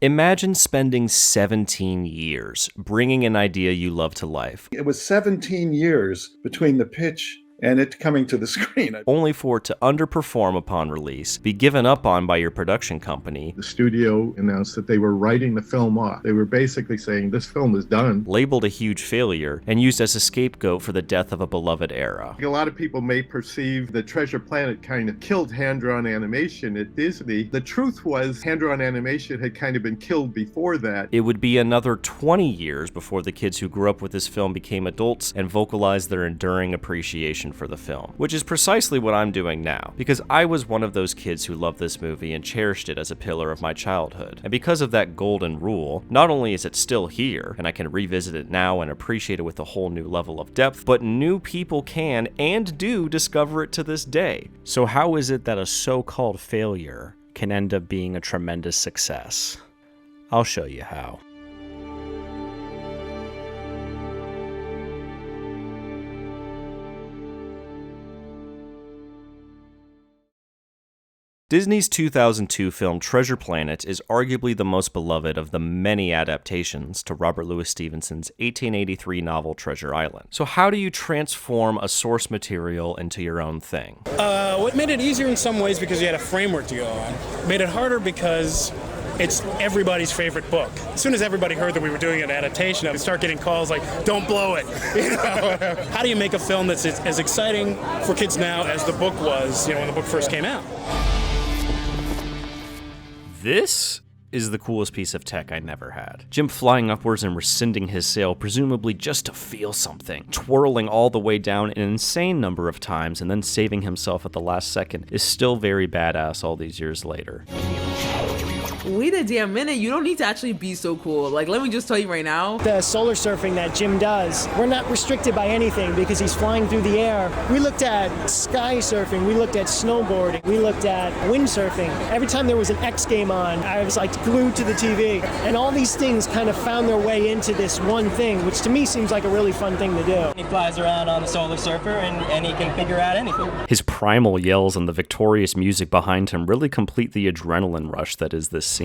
Imagine spending 17 years bringing an idea you love to life. It was 17 years between the pitch and it coming to the screen. Only for it to underperform upon release, be given up on by your production company. The studio announced that they were writing the film off. They were basically saying, this film is done. Labeled a huge failure, and used as a scapegoat for the death of a beloved era. A lot of people may perceive that Treasure Planet kind of killed hand-drawn animation at Disney. The truth was, hand-drawn animation had kind of been killed before that. It would be another 20 years before the kids who grew up with this film became adults and vocalized their enduring appreciation for the film, which is precisely what I'm doing now, because I was one of those kids who loved this movie and cherished it as a pillar of my childhood. And because of that golden rule, not only is it still here, and I can revisit it now and appreciate it with a whole new level of depth, but new people can and do discover it to this day. So how is it that a so-called failure can end up being a tremendous success? I'll show you how. Disney's 2002 film Treasure Planet is arguably the most beloved of the many adaptations to Robert Louis Stevenson's 1883 novel Treasure Island. So how do you transform a source material into your own thing? What made it easier in some ways because you had a framework to go on. Made it harder because it's everybody's favorite book. As soon as everybody heard that we were doing an adaptation, I would start getting calls like, don't blow it. You know? How do you make a film that's as exciting for kids now as the book was, when the book first came out? This is the coolest piece of tech I never had. Jim flying upwards and rescinding his sail, presumably just to feel something, twirling all the way down an insane number of times and then saving himself at the last second, is still very badass all these years later. Wait a damn minute, you don't need to actually be so cool. Like, let me just tell you right now. The solar surfing that Jim does, we're not restricted by anything because he's flying through the air. We looked at sky surfing, we looked at snowboarding, we looked at windsurfing. Every time there was an X game on, I was like glued to the TV. And all these things kind of found their way into this one thing, which to me seems like a really fun thing to do. He flies around on the solar surfer and he can figure out anything. His primal yells and the victorious music behind him really complete the adrenaline rush that is this scene.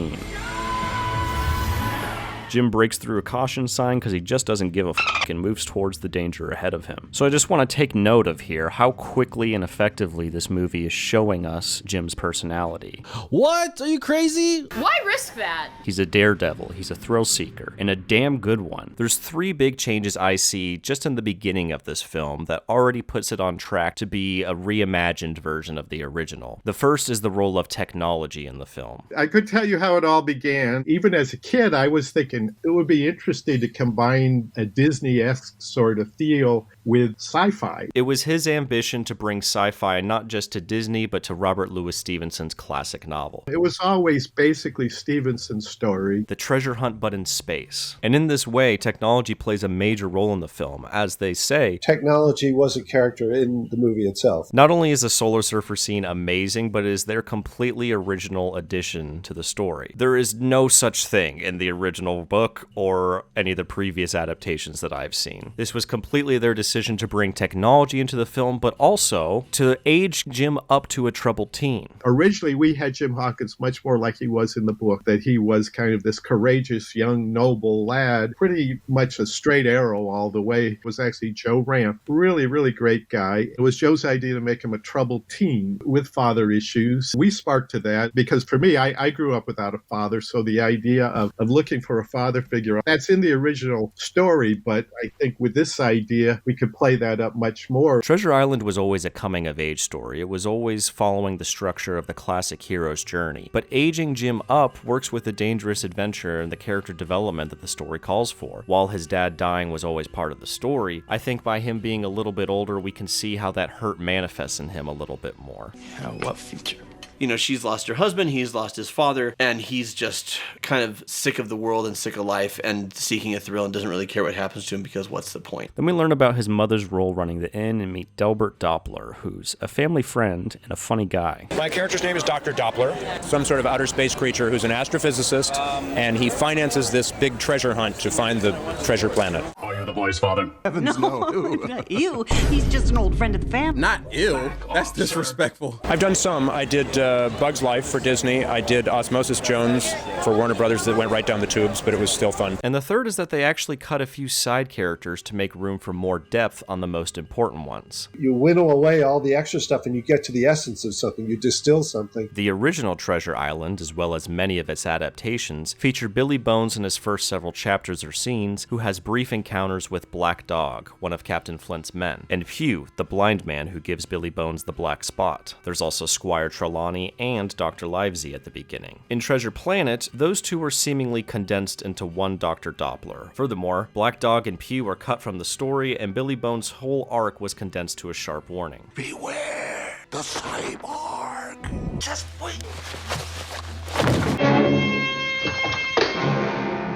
Jim breaks through a caution sign because he just doesn't give a f*** and moves towards the danger ahead of him. So I just want to take note of here how quickly and effectively this movie is showing us Jim's personality. What? Are you crazy? Why risk that? He's a daredevil, he's a thrill seeker, and a damn good one. There's 3 big changes I see just in the beginning of this film that already puts it on track to be a reimagined version of the original. The first is the role of technology in the film. I could tell you how it all began. Even as a kid, I was thinking it would be interesting to combine a Disney-esque sort of feel with sci-fi. It was his ambition to bring sci-fi not just to Disney, but to Robert Louis Stevenson's classic novel. It was always basically Stevenson's story. The treasure hunt, but in space. And in this way, technology plays a major role in the film. As they say, technology was a character in the movie itself. Not only is the solar surfer scene amazing, but it is their completely original addition to the story. There is no such thing in the original book or any of the previous adaptations that I've seen. This was completely their decision to bring technology into the film, but also to age Jim up to a troubled teen. Originally, we had Jim Hawkins much more like he was in the book, that he was kind of this courageous, young, noble lad, pretty much a straight arrow all the way. It was actually Joe Ranft, really, really great guy. It was Joe's idea to make him a troubled teen with father issues. We sparked to that because for me, I grew up without a father, so the idea of looking for a father figure, that's in the original story, but I think with this idea, we could play that up much more. Treasure Island was always a coming-of-age story. It was always following the structure of the classic hero's journey. But aging Jim up works with the dangerous adventure and the character development that the story calls for. While his dad dying was always part of the story, I think by him being a little bit older, we can see how that hurt manifests in him a little bit more. Yeah, what future? You know, she's lost her husband, he's lost his father, and he's just kind of sick of the world and sick of life and seeking a thrill and doesn't really care what happens to him because what's the point? Then we learn about his mother's role running the inn and meet Delbert Doppler, who's a family friend and a funny guy. My character's name is Dr. Doppler, some sort of outer space creature who's an astrophysicist, and he finances this big treasure hunt to find the treasure planet. Are you the boy's father? Heavens, no. Not you. He's just an old friend of the family. Not ill. That's disrespectful. I've done some. I did Bug's Life for Disney. I did Osmosis Jones for Warner Brothers that went right down the tubes, but it was still fun. And the third is that they actually cut a few side characters to make room for more depth on the most important ones. You whittle away all the extra stuff and you get to the essence of something. You distill something. The original Treasure Island, as well as many of its adaptations, feature Billy Bones in his first several chapters or scenes, who has brief encounters with Black Dog, one of Captain Flint's men, and Hugh, the blind man who gives Billy Bones the black spot. There's also Squire Trelawney and Dr. Livesey at the beginning. In Treasure Planet, those two are seemingly condensed into one Dr. Doppler. Furthermore, Black Dog and Pew are cut from the story, and Billy Bones' whole arc was condensed to a sharp warning. Beware the cyborg. Just wait.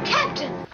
Captain!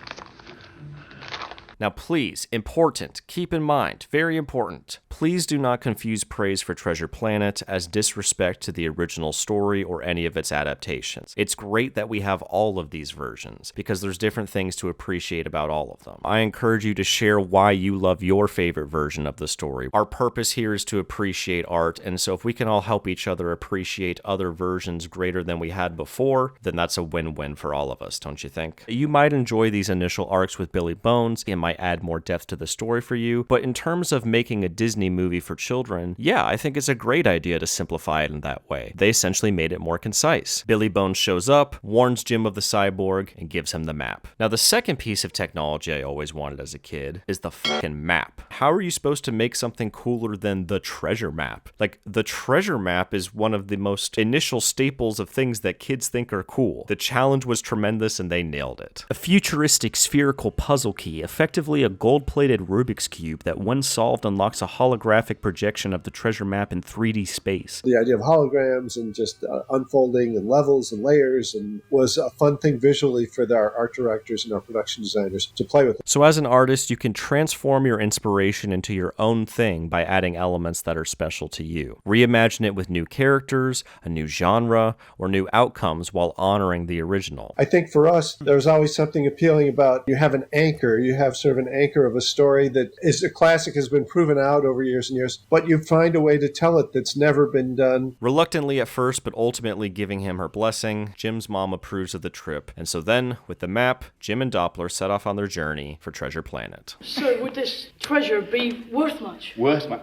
Now please, important, keep in mind, very important, please do not confuse praise for Treasure Planet as disrespect to the original story or any of its adaptations. It's great that we have all of these versions, because there's different things to appreciate about all of them. I encourage you to share why you love your favorite version of the story. Our purpose here is to appreciate art, and so if we can all help each other appreciate other versions greater than we had before, then that's a win-win for all of us, don't you think? You might enjoy these initial arcs with Billy Bones, it might add more depth to the story for you, but in terms of making a Disney movie for children, yeah, I think it's a great idea to simplify it in that way. They essentially made it more concise. Billy Bones shows up, warns Jim of the cyborg, and gives him the map. Now, the second piece of technology I always wanted as a kid is the fucking map. How are you supposed to make something cooler than the treasure map? Like, the treasure map is one of the most initial staples of things that kids think are cool. The challenge was tremendous and they nailed it. A futuristic spherical puzzle key, effectively a gold-plated Rubik's Cube that when solved unlocks a holographic projection of the treasure map in 3D space. The idea of holograms and just unfolding and levels and layers and was a fun thing visually for our art directors and our production designers to play with. So as an artist, you can transform your inspiration into your own thing by adding elements that are special to you. Reimagine it with new characters, a new genre, or new outcomes while honoring the original. I think for us, there's always something appealing about you have an anchor, you have sort of an anchor of a story that is a classic, has been proven out over years and years, but you find a way to tell it that's never been done. Reluctantly at first, but ultimately giving him her blessing, Jim's mom approves of the trip, and so then, with the map, Jim and Doppler set off on their journey for Treasure Planet. So would this treasure be worth much? Worth much.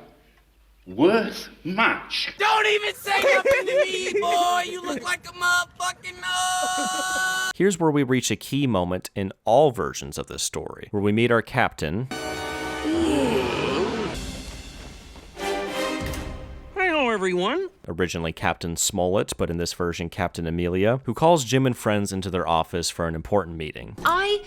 Worth much. Don't even say nothing to me, boy. You look like a motherfucking nut. Here's where we reach a key moment in all versions of this story, where we meet our captain. Hello, everyone. Originally Captain Smollett, but in this version Captain Amelia, who calls Jim and friends into their office for an important meeting. I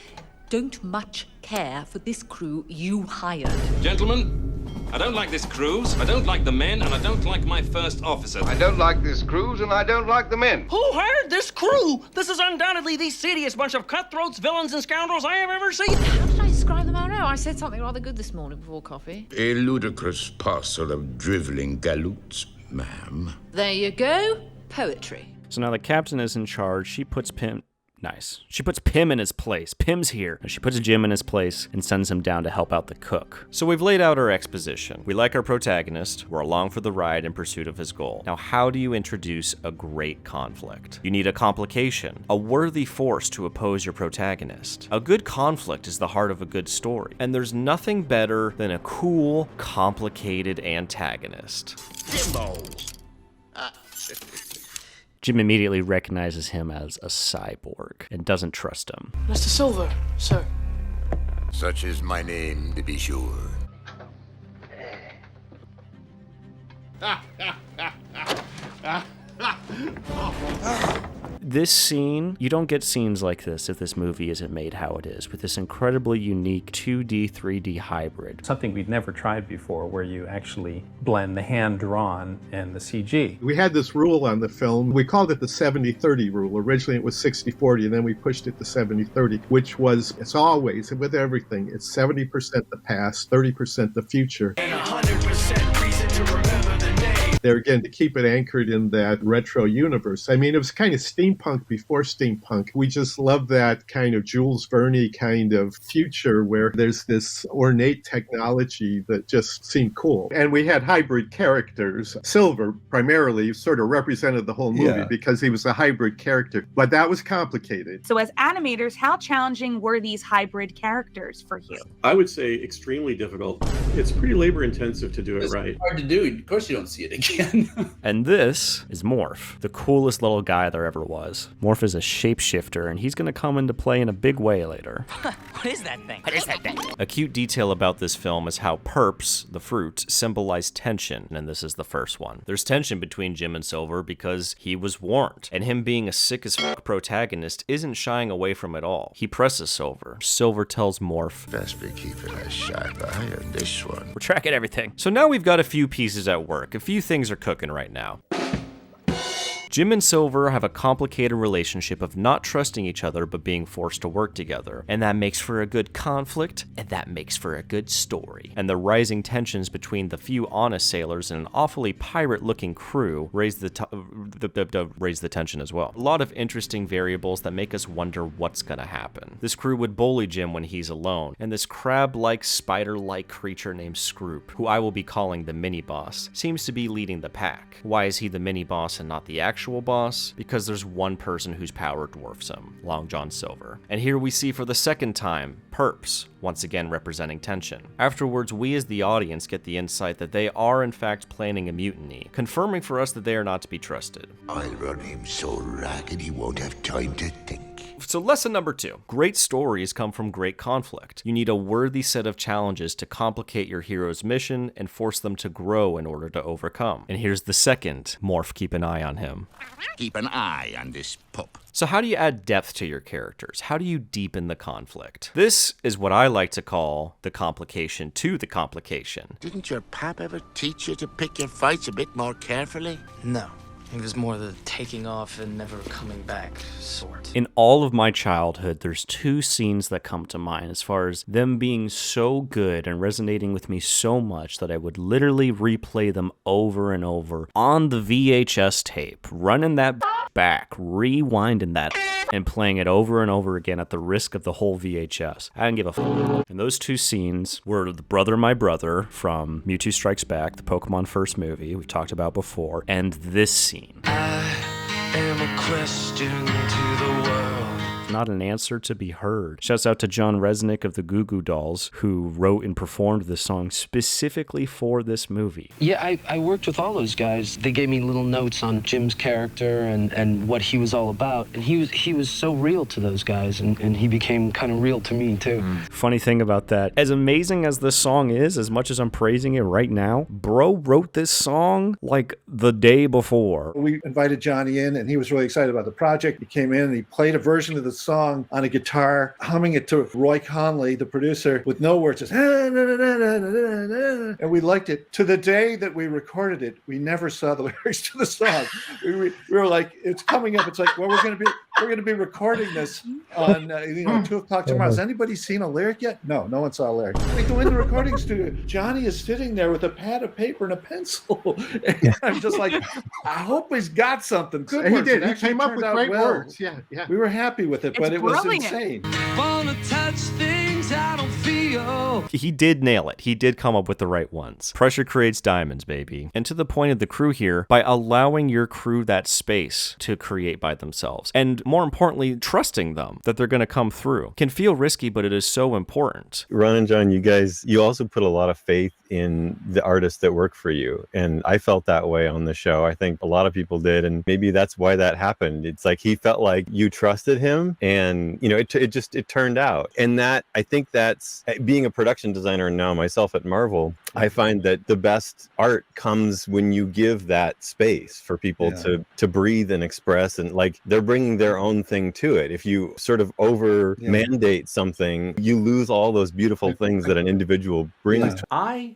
don't much care for this crew you hired. Gentlemen, I don't like this cruise, I don't like the men, and I don't like my first officer. I don't like this cruise, and I don't like the men. Who hired this crew? This is undoubtedly the seediest bunch of cutthroats, villains, and scoundrels I have ever seen. How did I describe them? I don't know. I said something rather good this morning before coffee. A ludicrous parcel of driveling galoots, ma'am. There you go. Poetry. So now the captain is in charge. She puts Pim... Nice. She puts Pim in his place. Pim's here. And she puts Jim in his place and sends him down to help out the cook. So we've laid out our exposition. We like our protagonist. We're along for the ride in pursuit of his goal. Now, how do you introduce a great conflict? You need a complication, a worthy force to oppose your protagonist. A good conflict is the heart of a good story. And there's nothing better than a cool, complicated antagonist. Bimbos. Jim immediately recognizes him as a cyborg and doesn't trust him. Mr. Silver, sir. Such is my name, to be sure. This scene, you don't get scenes like this if this movie isn't made how it is, with this incredibly unique 2D, 3D hybrid. Something we'd never tried before, where you actually blend the hand-drawn and the CG. We had this rule on the film. We called it the 70-30 rule. Originally it was 60-40, and then we pushed it to 70-30, which was, it's always, with everything, it's 70% the past, 30% the future. And 100% reason to remember the name. there again to keep it anchored in that retro universe. I mean, it was kind of steampunk before steampunk. We just love that kind of Jules Verne kind of future where there's this ornate technology that just seemed cool. And we had hybrid characters. Silver primarily sort of represented the whole movie because he was a hybrid character, but that was complicated. So as animators, how challenging were these hybrid characters for you? I would say extremely difficult. It's pretty labor intensive to do it right. It's hard to do. Of course you don't see it again. And this is Morph, the coolest little guy there ever was. Morph is a shapeshifter, and he's going to come into play in a big way later. What is that thing? What is that thing? A cute detail about this film is how perps, the fruit, symbolize tension, and this is the first one. There's tension between Jim and Silver because he was warned, and him being a sick as fuck protagonist isn't shying away from it all. He presses Silver. Silver tells Morph, best be keeping a sharp eye on this one. we're tracking everything. So now we've got a few pieces at work. A few things are cooking right now. Jim and Silver have a complicated relationship of not trusting each other but being forced to work together, and that makes for a good conflict, and that makes for a good story. And the rising tensions between the few honest sailors and an awfully pirate-looking crew raise the tension as well. A lot of interesting variables that make us wonder what's gonna happen. This crew would bully Jim when he's alone, and this crab-like, spider-like creature named Scroop, who I will be calling the mini-boss, seems to be leading the pack. Why is he the mini-boss and not the actual boss? Because there's one person whose power dwarfs him, Long John Silver. And here we see for the second time, perps, once again representing tension. Afterwards, we as the audience get the insight that they are in fact planning a mutiny, confirming for us that they are not to be trusted. I'll run him so ragged he won't have time to think. So lesson number 2. Great stories come from great conflict. You need a worthy set of challenges to complicate your hero's mission and force them to grow in order to overcome. And here's the second. Morph, keep an eye on him. Keep an eye on this pup. So how do you add depth to your characters? How do you deepen the conflict? This is what I like to call the complication to the complication. Didn't your pap ever teach you to pick your fights a bit more carefully? No. It was more the taking off and never coming back sort. In all of my childhood, there's 2 scenes that come to mind as far as them being so good and resonating with me so much that I would literally replay them over and over on the VHS tape, running that back, rewinding that, and playing it over and over again at the risk of the whole VHS. I didn't give a f***. And those 2 scenes were The Brother My Brother from Mewtwo Strikes Back, the Pokemon first movie we've talked about before, and this scene. I am a question to the world. Not an answer to be heard. Shouts out to John Rzeznik of the Goo Goo Dolls, who wrote and performed this song specifically for this movie. Yeah, I worked with all those guys. They gave me little notes on Jim's character and what he was all about. And he was so real to those guys, and he became kind of real to me, too. Funny thing about that, as amazing as this song is, as much as I'm praising it right now, bro wrote this song like the day before. We invited Johnny in, and he was really excited about the project. He came in and he played a version of the song on a guitar, humming it to Roy Conley, the producer, with no words, just and we liked it. To the day that we recorded it, we never saw the lyrics to the song. We were like, it's coming up. It's like, well, we're going to be recording this on 2:00 tomorrow. Has anybody seen a lyric yet? No one saw a lyric. We go in the recording studio. Johnny is sitting there with a pad of paper and a pencil. And I'm just like, I hope he's got something. Good He words. did. It He came up with great words. Yeah. We were happy with it, but it was insane. Wanna touch things I don't feel. He did nail it. He did come up with the right ones. Pressure creates diamonds, baby. And to the point of the crew here, by allowing your crew that space to create by themselves, and more importantly, trusting them that they're going to come through, can feel risky, but it is so important. Ron and John, you also put a lot of faith in the artists that work for you. And I felt that way on the show. I think a lot of people did. And maybe that's why that happened. It's like he felt like you trusted him, and it turned out. And that, I think that's, being a production designer now myself at Marvel, I find that the best art comes when you give that space for people to breathe and express, and like they're bringing their own thing to it. If you sort of over mandate something, you lose all those beautiful things that an individual brings. I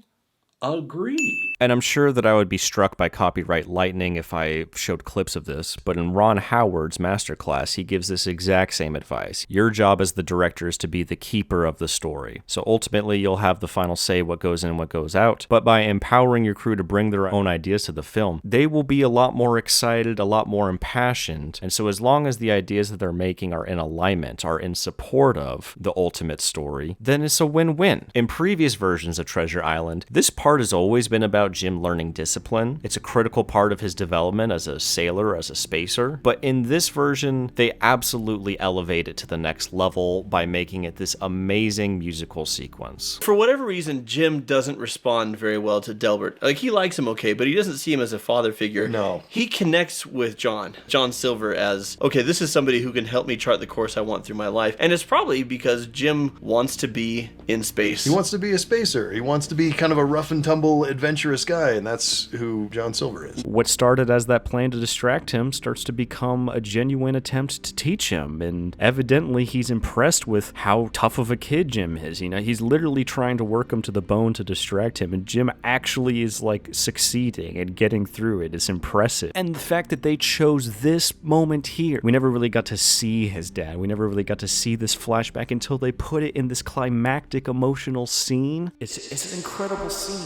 Agree. And I'm sure that I would be struck by copyright lightning if I showed clips of this, but in Ron Howard's masterclass, he gives this exact same advice. Your job as the director is to be the keeper of the story. So ultimately, you'll have the final say what goes in, what goes out. But by empowering your crew to bring their own ideas to the film, they will be a lot more excited, a lot more impassioned. And so as long as the ideas that they're making are in alignment, are in support of the ultimate story, then it's a win-win. In previous versions of Treasure Island, this part has always been about Jim learning discipline. It's a critical part of his development as a sailor, as a spacer. But in this version, they absolutely elevate it to the next level by making it this amazing musical sequence. For whatever reason, Jim doesn't respond very well to Delbert. Like, he likes him okay, but he doesn't see him as a father figure. No. He connects with John Silver as, okay, this is somebody who can help me chart the course I want through my life. And it's probably because Jim wants to be in space. He wants to be a spacer. He wants to be kind of a rough and tumble adventurous guy, and that's who John Silver is. What started as that plan to distract him starts to become a genuine attempt to teach him, and evidently he's impressed with how tough of a kid Jim is. You know, he's literally trying to work him to the bone to distract him, and Jim actually is like succeeding and getting through it. It's impressive. And the fact that they chose this moment here, we never really got to see his dad. We never really got to see this flashback until they put it in this climactic emotional scene. It's an incredible scene.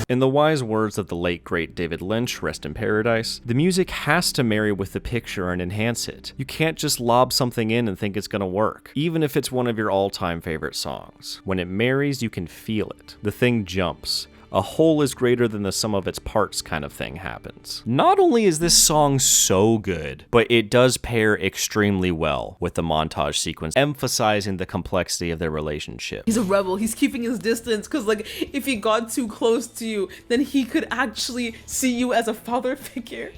In the wise words of the late great David Lynch, rest in paradise, the music has to marry with the picture and enhance it. You can't just lob something in and think it's gonna work, even if it's one of your all-time favorite songs. When it marries, you can feel it. The thing jumps. A whole is greater than the sum of its parts kind of thing happens. Not only is this song so good, but it does pair extremely well with the montage sequence, emphasizing the complexity of their relationship. He's a rebel. He's keeping his distance because, like, if he got too close to you, then he could actually see you as a father figure.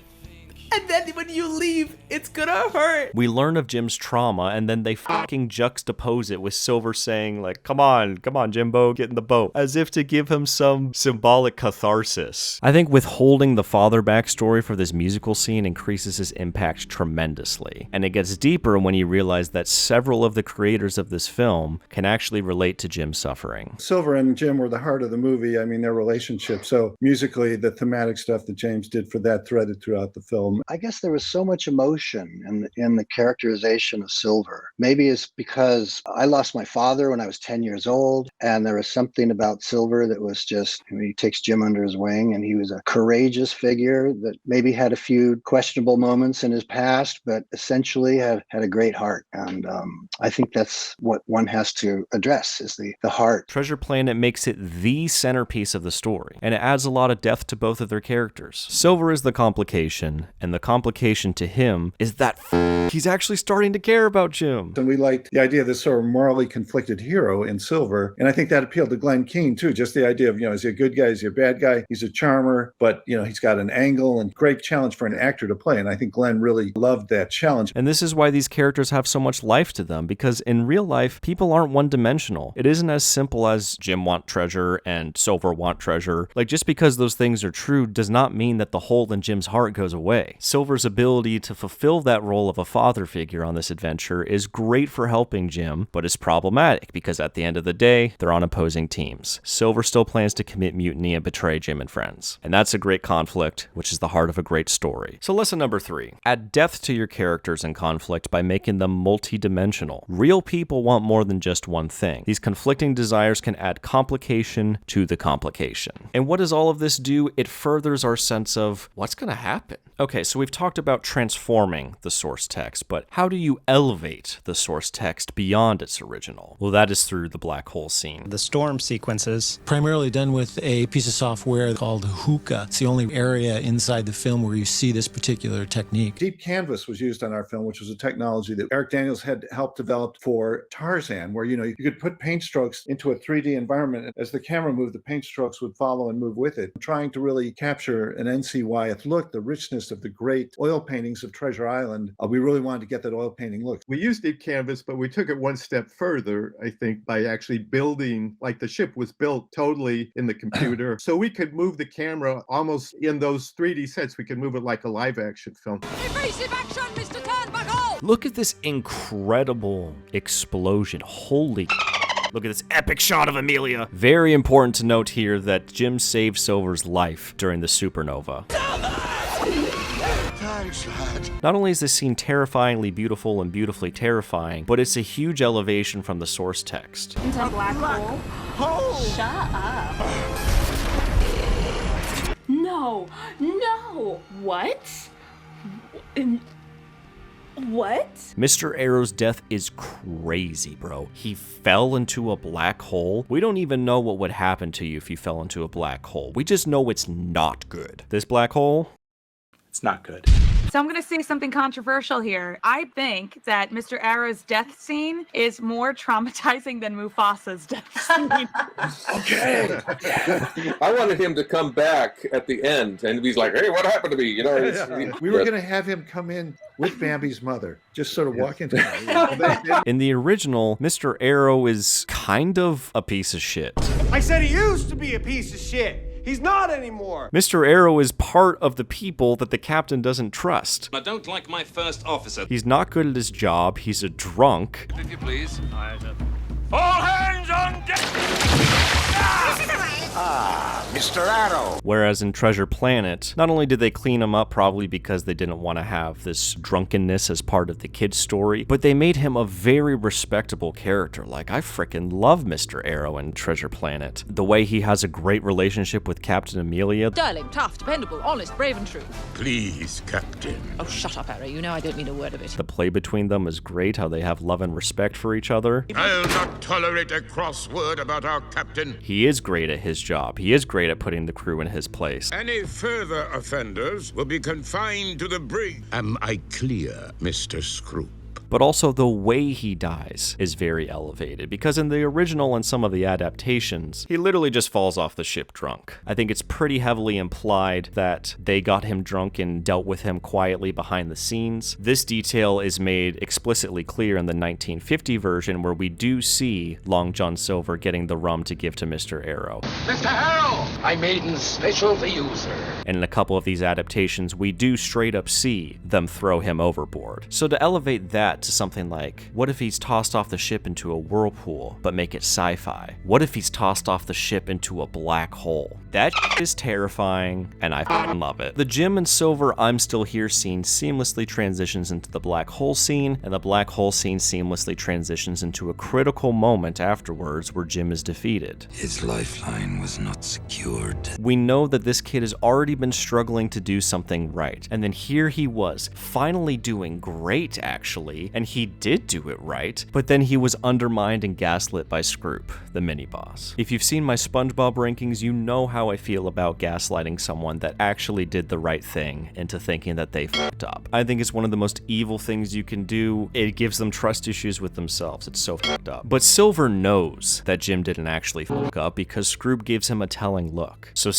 And then when you leave, it's gonna hurt. We learn of Jim's trauma, and then they fucking juxtapose it with Silver saying, like, come on, Jimbo, get in the boat, as if to give him some symbolic catharsis. I think withholding the father backstory for this musical scene increases his impact tremendously. And it gets deeper when you realize that several of the creators of this film can actually relate to Jim's suffering. Silver and Jim were the heart of the movie. I mean, their relationship. So musically, the thematic stuff that James did for that threaded throughout the film. I guess there was so much emotion in the characterization of Silver. Maybe it's because I lost my father when I was 10 years old, and there was something about Silver that was just, I mean, he takes Jim under his wing, and he was a courageous figure that maybe had a few questionable moments in his past, but essentially had a great heart. And I think that's what one has to address, is the heart. Treasure Planet makes it the centerpiece of the story, and it adds a lot of depth to both of their characters. Silver is the complication, and the complication to him is that he's actually starting to care about Jim. And we liked the idea of this sort of morally conflicted hero in Silver. And I think that appealed to Glenn Keane too. Just the idea of, you know, is he a good guy? Is he a bad guy? He's a charmer, but, you know, he's got an angle and great challenge for an actor to play. And I think Glenn really loved that challenge. And this is why these characters have so much life to them, because in real life, people aren't one-dimensional. It isn't as simple as Jim want treasure and Silver want treasure. Like, just because those things are true does not mean that the hole in Jim's heart goes away. Silver's ability to fulfill that role of a father figure on this adventure is great for helping Jim, but is problematic because at the end of the day, they're on opposing teams. Silver still plans to commit mutiny and betray Jim and friends. And that's a great conflict, which is the heart of a great story. So lesson number 3, add depth to your characters in conflict by making them multi-dimensional. Real people want more than just one thing. These conflicting desires can add complication to the complication. And what does all of this do? It furthers our sense of what's going to happen. Okay, so we've talked about transforming the source text, but how do you elevate the source text beyond its original? Well, that is through the black hole scene. The storm sequences. Primarily done with a piece of software called Hookah. It's the only area inside the film where you see this particular technique. Deep canvas was used on our film, which was a technology that Eric Daniels had helped develop for Tarzan, where, you know, you could put paint strokes into a 3D environment. As the camera moved, the paint strokes would follow and move with it, trying to really capture an NC Wyeth look, the richness of the great oil paintings of Treasure Island. We really wanted to get that oil painting look. We used deep canvas, but we took it one step further, I think, by actually building, like the ship was built totally in the computer. So we could move the camera almost in those 3D sets. We could move it like a live action film. Evasive action, Mr. Turnbuckle! Look at this incredible explosion. Holy look at this epic shot of Amelia. Very important to note here that Jim saved Silver's life during the supernova. Thanks, lad. Not only is this scene terrifyingly beautiful and beautifully terrifying, but it's a huge elevation from the source text. Into a black hole? Shut up. No. What? What? Mr. Arrow's death is crazy, bro. He fell into a black hole. We don't even know what would happen to you if you fell into a black hole. We just know it's not good. This black hole, It's not good. So I'm going to say something controversial here. I think that Mr. Arrow's death scene is more traumatizing than Mufasa's death scene. Okay. I wanted him to come back at the end and he's like, hey, what happened to me? You know, we were going to have him come in with Bambi's mother, just sort of walk into in the original, Mr. Arrow is kind of a piece of shit. I said he used to be a piece of shit. He's not anymore. Mr. Arrow is part of the people that the captain doesn't trust. I don't like my first officer. He's not good at his job. He's a drunk. If you please. All hands on deck! Ah, Mr. Arrow. Whereas in Treasure Planet, not only did they clean him up probably because they didn't want to have this drunkenness as part of the kid's story, but they made him a very respectable character. Like, I frickin' love Mr. Arrow in Treasure Planet. The way he has a great relationship with Captain Amelia. Sterling, tough, dependable, honest, brave and true. Please, Captain. Oh, shut up, Arrow. You know I don't mean a word of it. The play between them is great, how they have love and respect for each other. I'll not tolerate a crossword about our captain. He is great at his job. He is great at putting the crew in his place. Any further offenders will be confined to the brig. Am I clear, Mr. Scroop? But also the way he dies is very elevated, because in the original and some of the adaptations, he literally just falls off the ship drunk. I think it's pretty heavily implied that they got him drunk and dealt with him quietly behind the scenes. This detail is made explicitly clear in the 1950 version, where we do see Long John Silver getting the rum to give to Mr. Arrow. Mr. Harrow, I made him special for you, sir. And in a couple of these adaptations, we do straight up see them throw him overboard. So to elevate that to something like, what if he's tossed off the ship into a whirlpool, but make it sci-fi? What if he's tossed off the ship into a black hole? That is terrifying, and I fucking love it. The Jim and Silver I'm Still Here scene seamlessly transitions into the black hole scene, and the black hole scene seamlessly transitions into a critical moment afterwards where Jim is defeated. His lifeline was not secured. We know that this kid has already been struggling to do something right, and then here he was, finally doing great actually, and he did do it right, but then he was undermined and gaslit by Scroop, the mini-boss. If you've seen my SpongeBob rankings, you know how I feel about gaslighting someone that actually did the right thing into thinking that they fucked up. I think it's one of the most evil things you can do. It gives them trust issues with themselves. It's so fucked up. But Silver knows that Jim didn't actually fuck up because Scroop gives him a telling look. So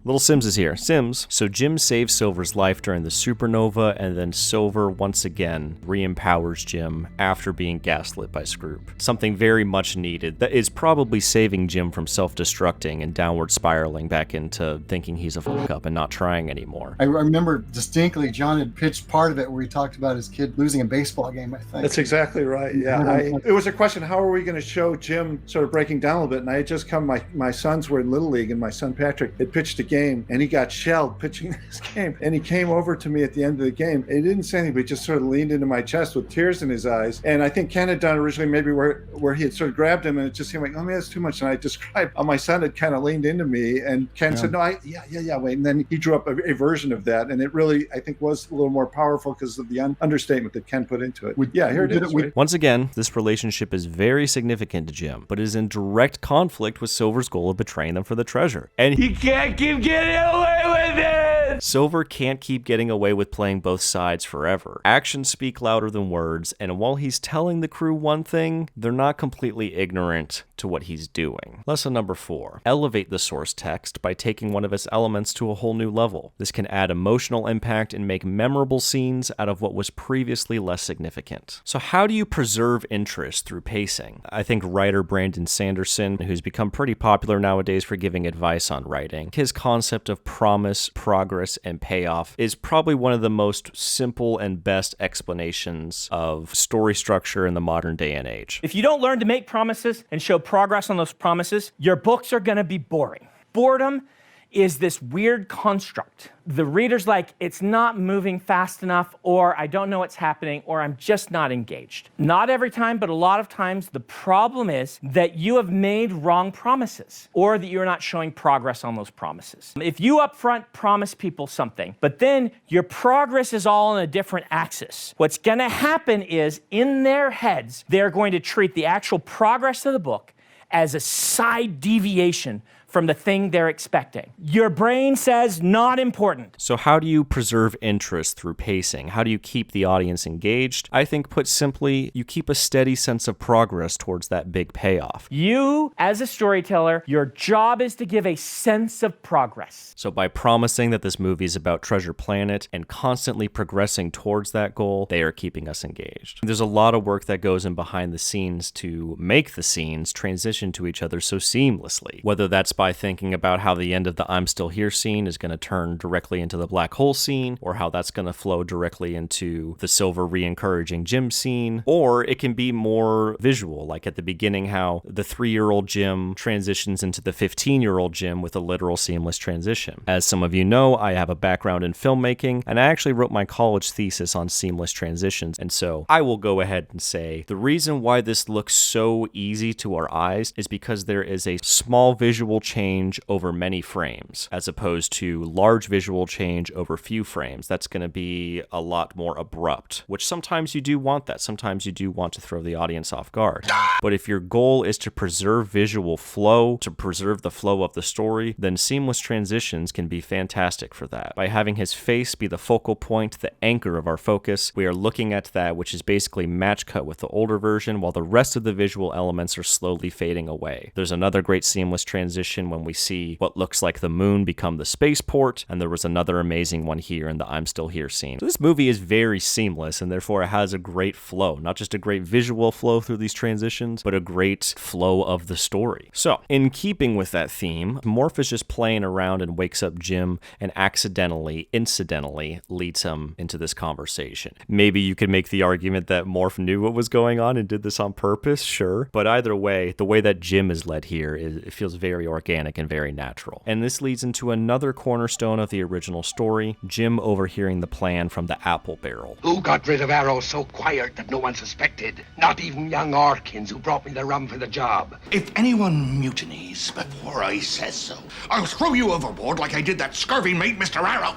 Little Sims is here. Sims. So Jim saves Silver's life during the supernova, and then Silver once again re-empowers Jim after being gaslit by Scroop. Something very much needed that is probably saving Jim from self-destructing and downward spiraling back into thinking he's a fuck-up and not trying anymore. I remember distinctly John had pitched part of it where he talked about his kid losing a baseball game, I think. That's exactly right, yeah. It was a question, how are we going to show Jim sort of breaking down a little bit? And I had just come, my sons were in Little League, and my son Patrick had pitched a game, and he got shelled pitching this game, and he came over to me at the end of the game. He didn't say anything, but he just sort of leaned into my chest with tears in his eyes. And I think Ken had done originally maybe where he had sort of grabbed him, and it just seemed like, oh man, that's too much. And I described how my son had kind of leaned into me, and Ken said, no, wait. And then he drew up a version of that, and it really, I think, was a little more powerful because of the understatement that Ken put into it. Here it is. Right? Once again, this relationship is very significant to Jim, but is in direct conflict with Silver's goal of betraying them for the treasure. And he can't keep getting away with it! Silver can't keep getting away with playing both sides forever. Actions speak louder than words, and while he's telling the crew one thing, they're not completely ignorant to what he's doing. Lesson number 4. Elevate the source text by taking one of its elements to a whole new level. This can add emotional impact and make memorable scenes out of what was previously less significant. So how do you preserve interest through pacing? I think writer Brandon Sanderson, who's become pretty popular nowadays for giving advice on writing, his concept of promise, progress, and payoff is probably one of the most simple and best explanations of story structure in the modern day and age. If you don't learn to make promises and show progress on those promises, your books are going to be boring. Boredom is this weird construct. The reader's like, it's not moving fast enough, or I don't know what's happening, or I'm just not engaged. Not every time, but a lot of times, the problem is that you have made wrong promises, or that you're not showing progress on those promises. If you up front promise people something, but then your progress is all on a different axis, what's gonna happen is, in their heads, they're going to treat the actual progress of the book as a side deviation from the thing they're expecting. Your brain says not important. So how do you preserve interest through pacing? How do you keep the audience engaged? I think, put simply, you keep a steady sense of progress towards that big payoff. You, as a storyteller, your job is to give a sense of progress. So by promising that this movie is about Treasure Planet and constantly progressing towards that goal, they are keeping us engaged. There's a lot of work that goes in behind the scenes to make the scenes transition to each other so seamlessly, whether that's by thinking about how the end of the I'm Still Here scene is going to turn directly into the black hole scene, or how that's going to flow directly into the Silver re-encouraging Jim scene, or it can be more visual, like at the beginning how the 3-year-old Jim transitions into the 15-year-old Jim with a literal seamless transition. As some of you know, I have a background in filmmaking, and I actually wrote my college thesis on seamless transitions, and so I will go ahead and say the reason why this looks so easy to our eyes is because there is a small visual change over many frames, as opposed to large visual change over few frames. That's going to be a lot more abrupt, which sometimes you do want that. Sometimes you do want to throw the audience off guard. But if your goal is to preserve visual flow, to preserve the flow of the story, then seamless transitions can be fantastic for that. By having his face be the focal point, the anchor of our focus, we are looking at that, which is basically match cut with the older version, while the rest of the visual elements are slowly fading away. There's another great seamless transition when we see what looks like the moon become the spaceport, and there was another amazing one here in the I'm Still Here scene. So this movie is very seamless, and therefore it has a great flow, not just a great visual flow through these transitions, but a great flow of the story. So, in keeping with that theme, Morph is just playing around and wakes up Jim and incidentally leads him into this conversation. Maybe you could make the argument that Morph knew what was going on and did this on purpose, sure, but either way, the way that Jim is led here, it feels very organic and very natural. And this leads into another cornerstone of the original story, Jim overhearing the plan from the apple barrel. Who got rid of Arrow so quiet that no one suspected? Not even young Orkins, who brought me the rum for the job. If anyone mutinies before I says so, I'll throw you overboard like I did that scurvy mate, Mr. Arrow.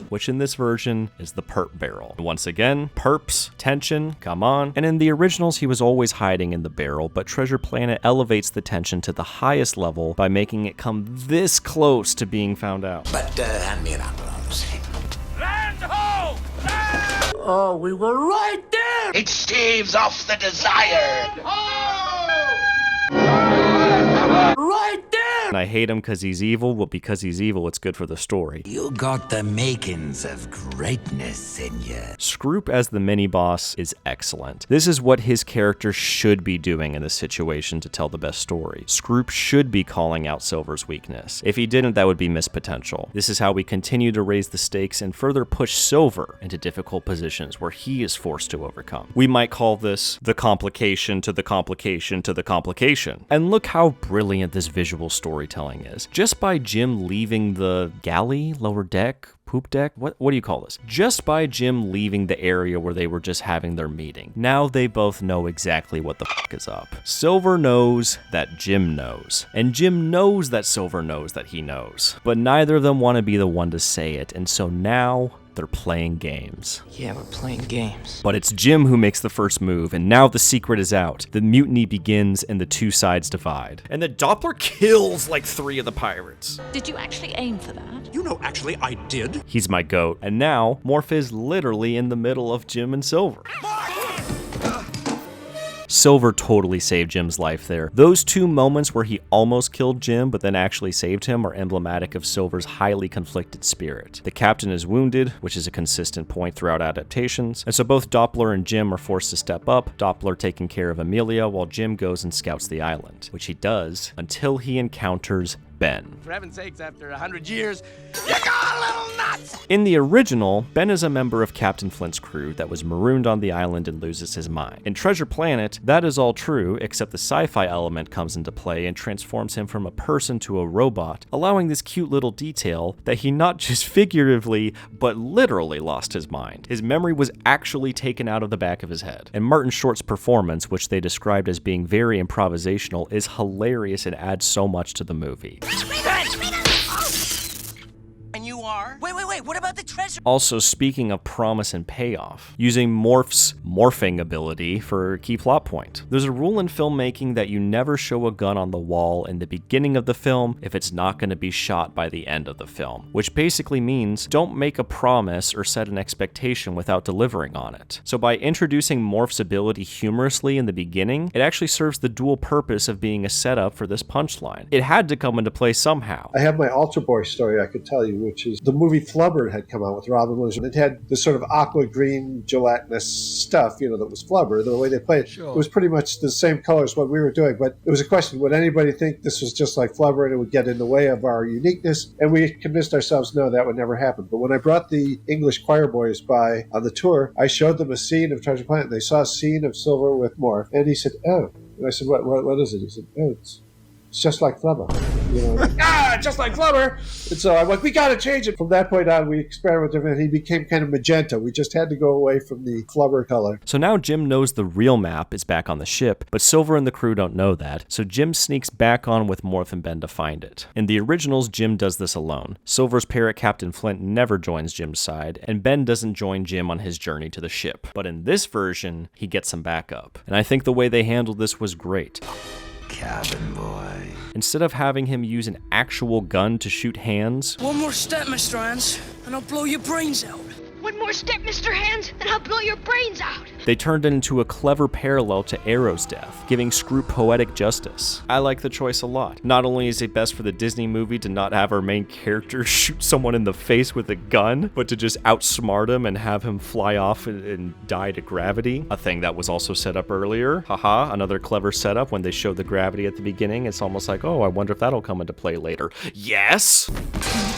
Which in this version is the perp barrel. Once again, perps, tension, come on. And in the originals, he was always hiding in the barrel, but Treasure Planet elevates the tension to the highest level by making it come this close to being found out. But hand me an apple on the same. Land ho! Oh, we were right there! It staves off the desired! Right there! And I hate him because he's evil, but because he's evil, it's good for the story. You got the makings of greatness in you. Scroop as the mini-boss is excellent. This is what his character should be doing in this situation to tell the best story. Scroop should be calling out Silver's weakness. If he didn't, that would be missed potential. This is how we continue to raise the stakes and further push Silver into difficult positions where he is forced to overcome. We might call this the complication to the complication to the complication. And look how brilliant this visual storytelling is. Just by Jim leaving the galley, lower deck, poop deck, what do you call this? Just by Jim leaving the area where they were just having their meeting. Now they both know exactly what the fuck is up. Silver knows that Jim knows. And Jim knows that Silver knows that he knows. But neither of them want to be the one to say it, and so now they're playing games. Yeah, we're playing games. But it's Jim who makes the first move, and now the secret is out. The mutiny begins and the two sides divide. And the Doppler kills like 3 of the pirates. Did you actually aim for that? You know, actually, I did. He's my goat. And now, Morph is literally in the middle of Jim and Silver. Silver totally saved Jim's life there. Those 2 moments where he almost killed Jim but then actually saved him are emblematic of Silver's highly conflicted spirit. The captain is wounded, which is a consistent point throughout adaptations, and so both Doppler and Jim are forced to step up, Doppler taking care of Amelia while Jim goes and scouts the island, which he does until he encounters Ben. For heaven's sakes, after 100 years, you got a little nuts! In the original, Ben is a member of Captain Flint's crew that was marooned on the island and loses his mind. In Treasure Planet, that is all true, except the sci-fi element comes into play and transforms him from a person to a robot, allowing this cute little detail that he not just figuratively, but literally lost his mind. His memory was actually taken out of the back of his head. And Martin Short's performance, which they described as being very improvisational, is hilarious and adds so much to the movie. And you are? Wait, what about the treasure? Also, speaking of promise and payoff, using Morph's morphing ability for a key plot point. There's a rule in filmmaking that you never show a gun on the wall in the beginning of the film if it's not going to be shot by the end of the film, which basically means don't make a promise or set an expectation without delivering on it. So by introducing Morph's ability humorously in the beginning, it actually serves the dual purpose of being a setup for this punchline. It had to come into play somehow. I have my Altar Boy story I could tell you, which is the movie Flubber had come out with Robin Williams. It had this sort of aqua green gelatinous stuff, that was Flubber. The way they played it, It was pretty much the same color as what we were doing. But it was a question, would anybody think this was just like Flubber and it would get in the way of our uniqueness? And we convinced ourselves, no, that would never happen. But when I brought the English choir boys by on the tour, I showed them a scene of Treasure Planet. They saw a scene of Silver with Morph. And he said, oh. And I said, what is it? He said, oh, it's just like Flubber. Just like Flubber. And so I'm like, we got to change it. From that point on, we experimented with it. He became kind of magenta. We just had to go away from the Flubber color. So now Jim knows the real map is back on the ship, but Silver and the crew don't know that. So Jim sneaks back on with Morph and Ben to find it. In the originals, Jim does this alone. Silver's parrot Captain Flint never joins Jim's side, and Ben doesn't join Jim on his journey to the ship. But in this version, he gets some backup. And I think the way they handled this was great. Cabin boy. Instead of having him use an actual gun to shoot hands, One more step, Mr. Hands, and I'll blow your brains out. One more step, Mr. Hands, and I'll blow your brains out. they turned it into a clever parallel to Arrow's death, giving Screw poetic justice. I like the choice a lot. Not only is it best for the Disney movie to not have our main character shoot someone in the face with a gun, but to just outsmart him and have him fly off and die to gravity, a thing that was also set up earlier. Haha, another clever setup. When they show the gravity at the beginning, it's almost like, oh, I wonder if that'll come into play later. Yes!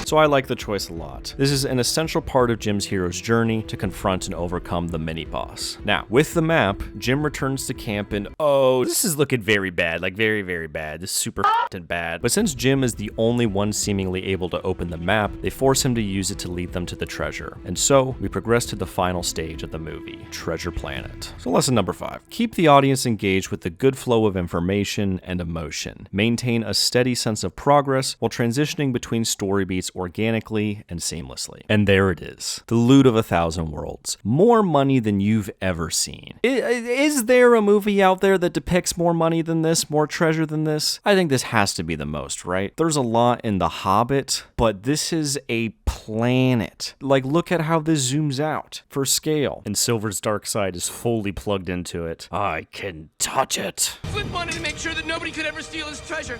So I like the choice a lot. This is an essential part of Jim's hero's journey to confront and overcome the mini-boss. Now, with the map, Jim returns to camp and, oh, this is looking very bad, like very, very bad. This is super f***ing bad. But since Jim is the only one seemingly able to open the map, they force him to use it to lead them to the treasure. And so, we progress to the final stage of the movie, Treasure Planet. So lesson number 5. Keep the audience engaged with the good flow of information and emotion. Maintain a steady sense of progress while transitioning between story beats organically and seamlessly. And there it is, the loot of 1,000 worlds. More money than you've ever seen. Is there a movie out there that depicts more money than this, more treasure than this? I think this has to be the most, right? There's a lot in The Hobbit, but this is a planet. Like, look at how this zooms out for scale. And Silver's dark side is fully plugged into it. I can touch it. Flint wanted to make sure that nobody could ever steal his treasure.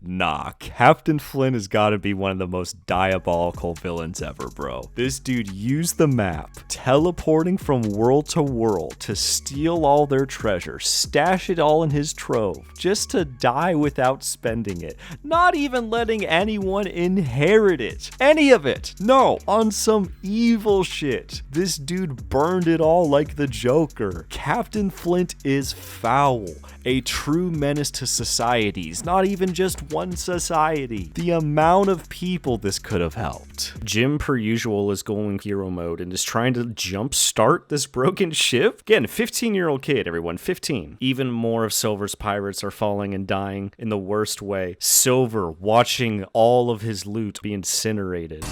Nah, Captain Flint has got to be one of the most diabolical villains ever, bro. This dude used the map, teleporting from world to world to steal all their treasure, stash it all in his trove, just to die without spending it. Not even letting anyone inherit it. Any of it. No, on some evil shit. This dude burned it all like the Joker. Captain Flint is foul. A true menace to societies, not even just one society. The amount of people this could have helped. Jim, per usual, is going hero mode and is trying to jumpstart this broken ship. Again, 15-year-old kid, everyone, 15. Even more of Silver's pirates are falling and dying in the worst way. Silver watching all of his loot be incinerated.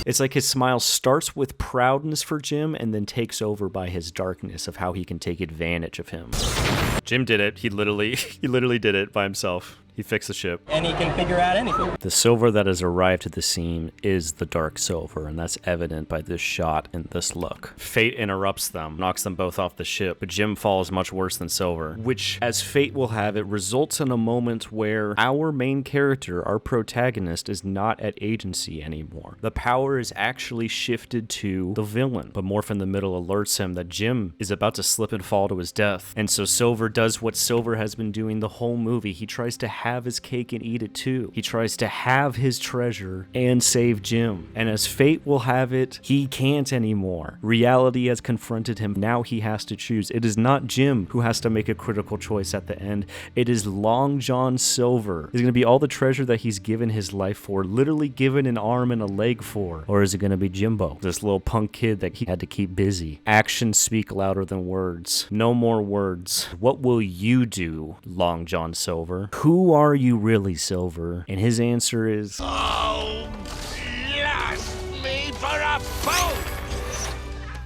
It's like his smile starts with proudness for Jim and then takes over by his darkness of how he can take advantage of him. Jim did it. He literally did it by himself. He fixed the ship. And he can figure out anything. The Silver that has arrived at the scene is the Dark Silver, and that's evident by this shot and this look. Fate interrupts them, knocks them both off the ship, but Jim falls much worse than Silver, which, as fate will have it, results in a moment where our main character, our protagonist, is not at agency anymore. The power is actually shifted to the villain, but Morph in the middle alerts him that Jim is about to slip and fall to his death, and so Silver does what Silver has been doing the whole movie. He tries to have his cake and eat it too. He tries to have his treasure and save Jim. And as fate will have it, he can't anymore. Reality has confronted him. Now he has to choose. It is not Jim who has to make a critical choice at the end. It is Long John Silver. Is it going to be all the treasure that he's given his life for, literally given an arm and a leg for? Or is it going to be Jimbo, this little punk kid that he had to keep busy? Actions speak louder than words. No more words. What will you do, Long John Silver? Who are you really, Silver? And his answer is... Oh, blast me for a fool!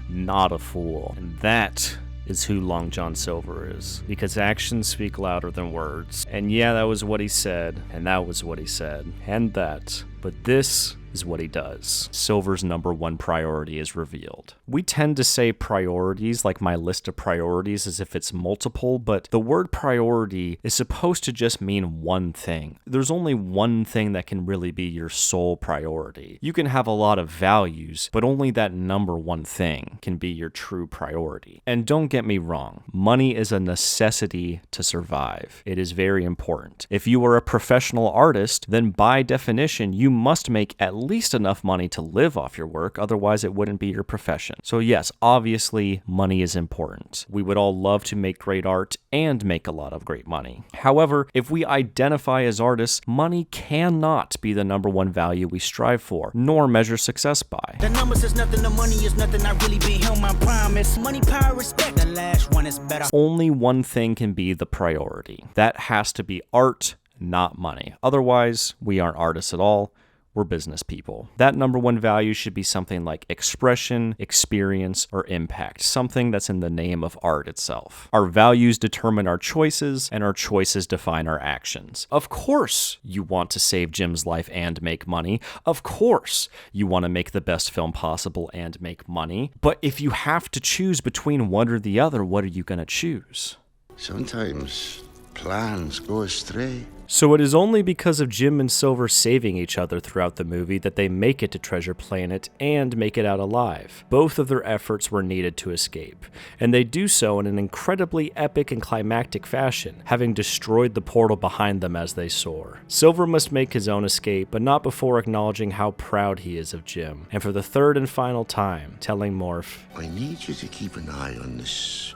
Not a fool. And that is who Long John Silver is. Because actions speak louder than words. And yeah, that was what he said. And that was what he said. And that. But this is what he does. Silver's #1 priority is revealed. We tend to say priorities, like my list of priorities, as if it's multiple, but the word priority is supposed to just mean one thing. There's only one thing that can really be your sole priority. You can have a lot of values, but only that #1 thing can be your true priority. And don't get me wrong, money is a necessity to survive. It is very important. If you are a professional artist, then by definition, you must make at least enough money to live off your work, otherwise it wouldn't be your profession. So yes, obviously, money is important. We would all love to make great art and make a lot of great money. However, if we identify as artists, money cannot be the #1 value we strive for, nor measure success by. The numbers is nothing, the money is nothing, I really been held my promise. Money, power, respect, the last one is better. Only one thing can be the priority. That has to be art, not money. Otherwise, we aren't artists at all. We're business people. That #1 value should be something like expression, experience, or impact, something that's in the name of art itself. Our values determine our choices, and our choices define our actions. Of course, you want to save Jim's life and make money. Of course, you want to make the best film possible and make money. But if you have to choose between one or the other, what are you going to choose? Sometimes plans go astray. So it is only because of Jim and Silver saving each other throughout the movie that they make it to Treasure Planet and make it out alive. Both of their efforts were needed to escape, and they do so in an incredibly epic and climactic fashion, having destroyed the portal behind them as they soar. Silver must make his own escape, but not before acknowledging how proud he is of Jim, and for the third and final time, telling Morph, I need you to keep an eye on this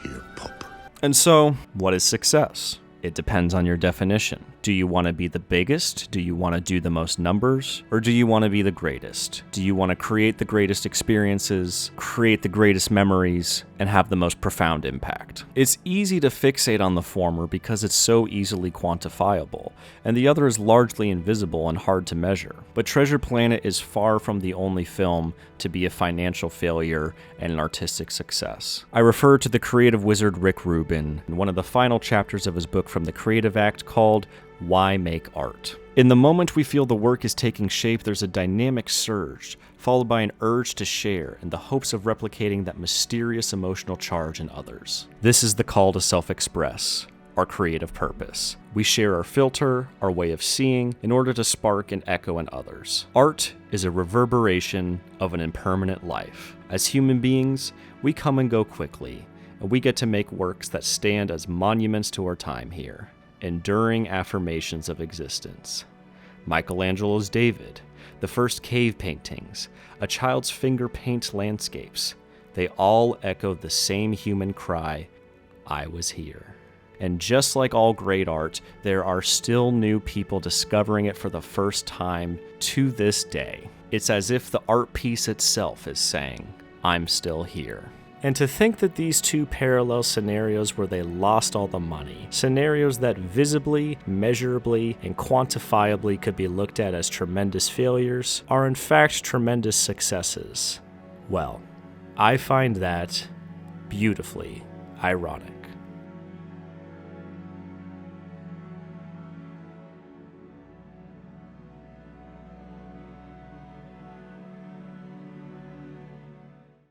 here pup. And so, what is success? It depends on your definition. Do you want to be the biggest? Do you want to do the most numbers? Or do you want to be the greatest? Do you want to create the greatest experiences, create the greatest memories, and have the most profound impact? It's easy to fixate on the former because it's so easily quantifiable, and the other is largely invisible and hard to measure. But Treasure Planet is far from the only film to be a financial failure and an artistic success. I refer to the creative wizard Rick Rubin in one of the final chapters of his book From the Creative Act called Why Make Art? In the moment we feel the work is taking shape, there's a dynamic surge, followed by an urge to share in the hopes of replicating that mysterious emotional charge in others. This is the call to self-express, our creative purpose. We share our filter, our way of seeing, in order to spark and echo in others. Art is a reverberation of an impermanent life. As human beings, we come and go quickly, and we get to make works that stand as monuments to our time here. Enduring affirmations of existence. Michelangelo's David, the first cave paintings, a child's finger paint landscapes, they all echo the same human cry, I was here. And just like all great art, there are still new people discovering it for the first time to this day. It's as if the art piece itself is saying, I'm still here. And to think that these two parallel scenarios where they lost all the money, scenarios that visibly, measurably, and quantifiably could be looked at as tremendous failures, are in fact tremendous successes. Well, I find that beautifully ironic.